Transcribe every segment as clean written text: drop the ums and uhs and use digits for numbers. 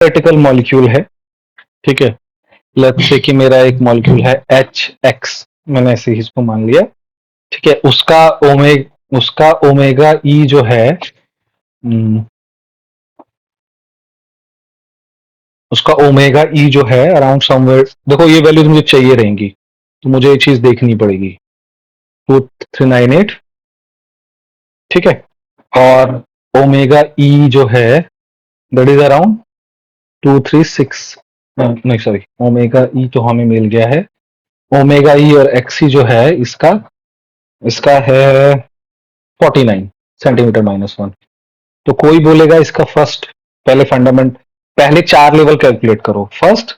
Critical molecule है, ठीक है। लेट्स से कि मेरा एक मॉलिक्यूल है HX, मैंने ऐसे ही इसको मान लिया, ठीक है। उसका ओमेगा ई जो है, उसका ओमेगा ई जो है अराउंड समवेयर, देखो ये वैल्यूज मुझे चाहिए रहेंगी, तो मुझे ये चीज देखनी पड़ेगी, 2398, ठीक है। और ओमेगा ई जो है दैट इज अराउंड 236, नहीं सॉरी, ओमेगा ई तो हमें मिल गया है। ओमेगा ई और एक्सी जो है इसका इसका है 49 सेंटीमीटर माइनस वन। तो कोई बोलेगा इसका फर्स्ट, पहले फंडामेंट, पहले 4 लेवल कैलकुलेट करो, फर्स्ट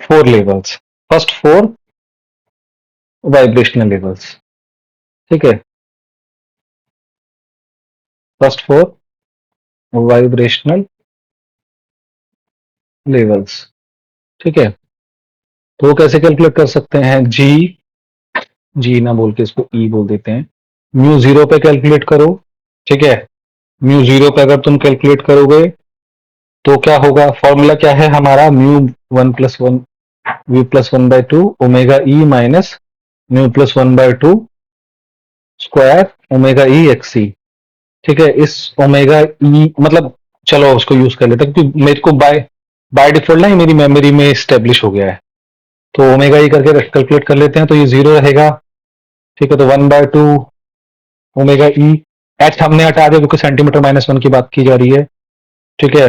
फोर वाइब्रेशनल लेवल्स, ठीक है। फर्स्ट फोर वाइब्रेशनल लेवल्स, ठीक है। तो वो कैसे कैलकुलेट कर सकते हैं, जी ना बोल के इसको ई बोल देते हैं। म्यू जीरो पे कैलकुलेट करो, ठीक है। म्यू जीरो पे अगर तुम कैलकुलेट करोगे तो क्या होगा, फॉर्मूला क्या है हमारा, mu one plus one v plus one by two omega E minus mu plus one by two square omega e x e, ठीक है। इस ओमेगा ई मतलब, चलो उसको यूज कर लेते हैं क्योंकि मेरे को बाय बाय डिफॉल्ट ना ये मेरी मेमोरी में स्टेब्लिश हो गया है। तो ओमेगा ई करके कैलकुलेट कर लेते हैं, तो ये जीरो रहेगा, ठीक है। तो one by two omega E, H हमने हटा दिया क्योंकि सेंटीमीटर माइनस वन की बात की जा रही है, ठीक है।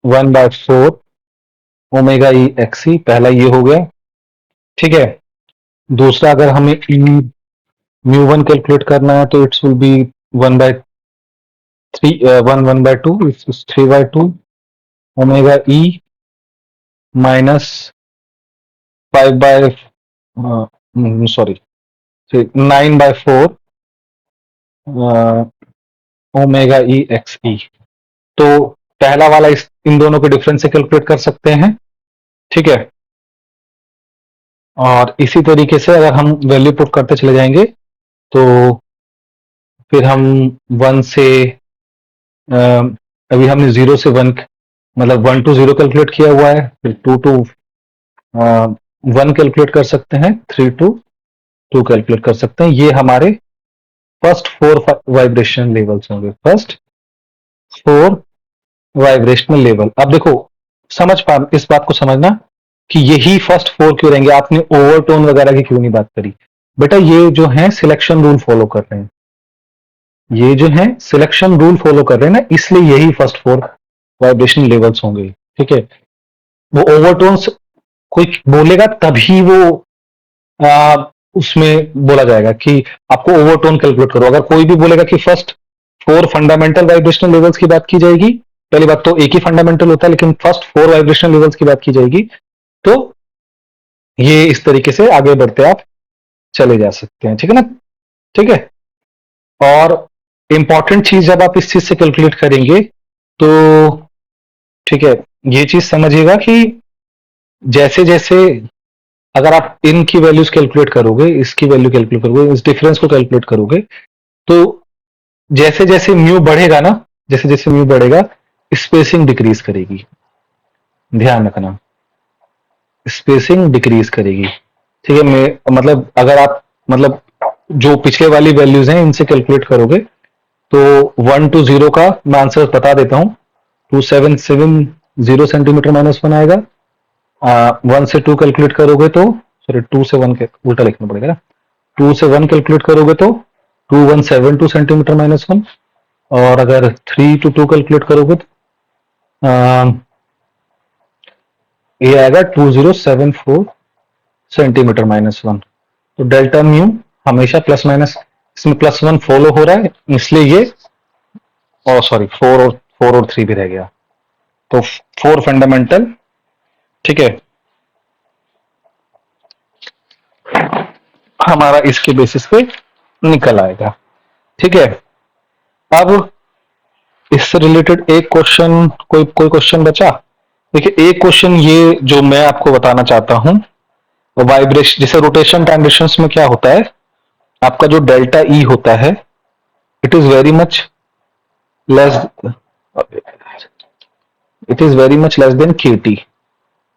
1/4 ओमेगा ई एक्सी, पहला ये हो गया, ठीक है। दूसरा अगर हमें ई म्यू वन कैलकुलेट करना है तो it's will be 1/3, 1/2, it's 3/2 omega E minus 5 by, sorry 9/4 omega E X E. तो पहला वाला इन दोनों के डिफरेंस से कैलकुलेट कर सकते हैं, ठीक है। और इसी तरीके से अगर हम वैल्यू पुट करते चले जाएंगे तो फिर हम वन से, अभी हमने जीरो से वन, मतलब 1 to 0 कैलकुलेट किया हुआ है, फिर 2 to 1 कैलकुलेट कर सकते हैं, 3 to 2 कैलकुलेट कर सकते हैं। ये हमारे फर्स्ट फोर वाइब्रेशन लेवल्स होंगे, फर्स्ट फोर वाइब्रेशनल लेवल। अब देखो, इस बात को समझना कि यही फर्स्ट फोर क्यों रहेंगे, आपने ओवरटोन वगैरह की क्यों नहीं बात करी, बेटा ये जो है सिलेक्शन रूल फॉलो कर रहे हैं, ये जो है सिलेक्शन रूल फॉलो कर रहे हैं ना, इसलिए यही फर्स्ट फोर वाइब्रेशन लेवल्स होंगे, ठीक है। वो ओवरटोन्स कोई बोलेगा तभी वो उसमें बोला जाएगा कि आपको ओवरटोन कैलकुलेट करो। अगर कोई भी बोलेगा कि first four fundamental vibrational levels की बात की जाएगी, पहली बात तो एक ही फंडामेंटल होता है, लेकिन फर्स्ट फोर वाइब्रेशनल लेवल्स की बात की जाएगी, तो ये इस तरीके से आगे बढ़ते आप चले जा सकते हैं, ठीक है ना, ठीक है। और इंपॉर्टेंट चीज जब आप इस चीज से कैलकुलेट करेंगे तो, ठीक है, ये चीज समझिएगा कि जैसे जैसे अगर आप इनकी वैल्यूज कैलकुलेट करोगे, इसकी वैल्यू कैलकुलेट करोगे, इस डिफरेंस को कैलकुलेट करोगे, तो जैसे जैसे म्यू बढ़ेगा ना, जैसे जैसे म्यू बढ़ेगा स्पेसिंग डिक्रीज करेगी, ध्यान रखना, स्पेसिंग डिक्रीज करेगी, ठीक है। मैं मतलब अगर आप मतलब जो पिछले वाली वैल्यूज हैं इनसे कैलकुलेट करोगे तो 1 to 0 का मैं आंसर बता देता हूं, 2770 सेंटीमीटर माइनस वन आएगा। 1 से 2 कैलकुलेट करोगे तो, सॉरी 2 से 1 के उल्टा लिखना पड़ेगा ना, 2 से 1 कैलकुलेट करोगे तो 2172 सेंटीमीटर माइनस वन। और अगर 3 to 2 कैलकुलेट करोगे तो ये आएगा 2074 सेंटीमीटर माइनस वन। तो डेल्टा म्यू हमेशा प्लस माइनस, इसमें +1 फॉलो हो रहा है इसलिए ये, और सॉरी 4 और 3 भी रह गया, तो 4 फंडामेंटल, ठीक है, हमारा इसके बेसिस पे निकल आएगा, ठीक है। अब इससे रिलेटेड एक क्वेश्चन, कोई कोई क्वेश्चन बचा, देखिए एक क्वेश्चन ये जो मैं आपको बताना चाहता हूं, वाइब्रेशन जैसे रोटेशन ट्रांजिशंस में क्या होता है, आपका जो डेल्टा ई होता है it is very much less, it is very much less than KT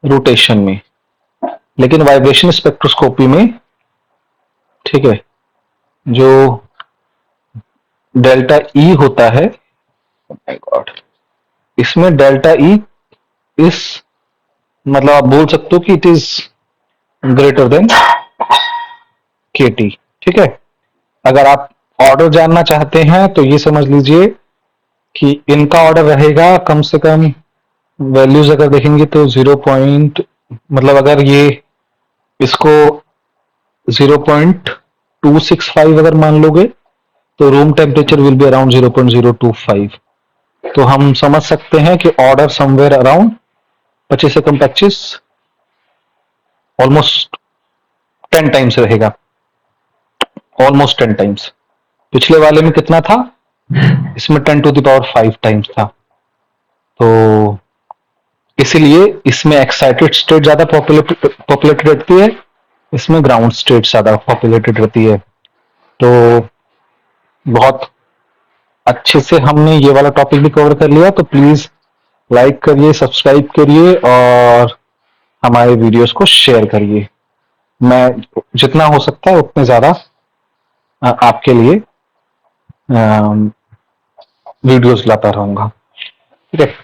rotation में। लेकिन वाइब्रेशन स्पेक्ट्रोस्कोपी में, ठीक है, जो डेल्टा ई होता है, माय गॉड, इसमें डेल्टा ई इस, मतलब आप बोल सकते हो कि it is greater than KT। ठीक है, अगर आप ऑर्डर जानना चाहते हैं तो ये समझ लीजिए कि इनका ऑर्डर रहेगा कम से कम, वैल्यूज अगर देखेंगे तो 0 पॉइंट, मतलब अगर ये इसको 0.265 अगर मान लोगे तो room temperature will be around 0.025। तो हम समझ सकते हैं कि ऑर्डर समवेयर अराउंड 25 से कम 25, ऑलमोस्ट 10 टाइम्स रहेगा, ऑलमोस्ट 10 टाइम्स। पिछले वाले में कितना था, इसमें 10⁵ टाइम्स था। तो इसीलिए इसमें एक्साइटेड स्टेट ज्यादा पॉपुलेटेड रहती है, इसमें ग्राउंड स्टेट ज्यादा पॉपुलेटेड रहती है। तो बहुत अच्छे से हमने ये वाला टॉपिक भी कवर कर लिया। तो प्लीज लाइक करिए, सब्सक्राइब करिए और हमारे वीडियोस को शेयर करिए। मैं जितना हो सकता है उतने ज्यादा आपके लिए वीडियोस लाता रहूंगा। ठीक है।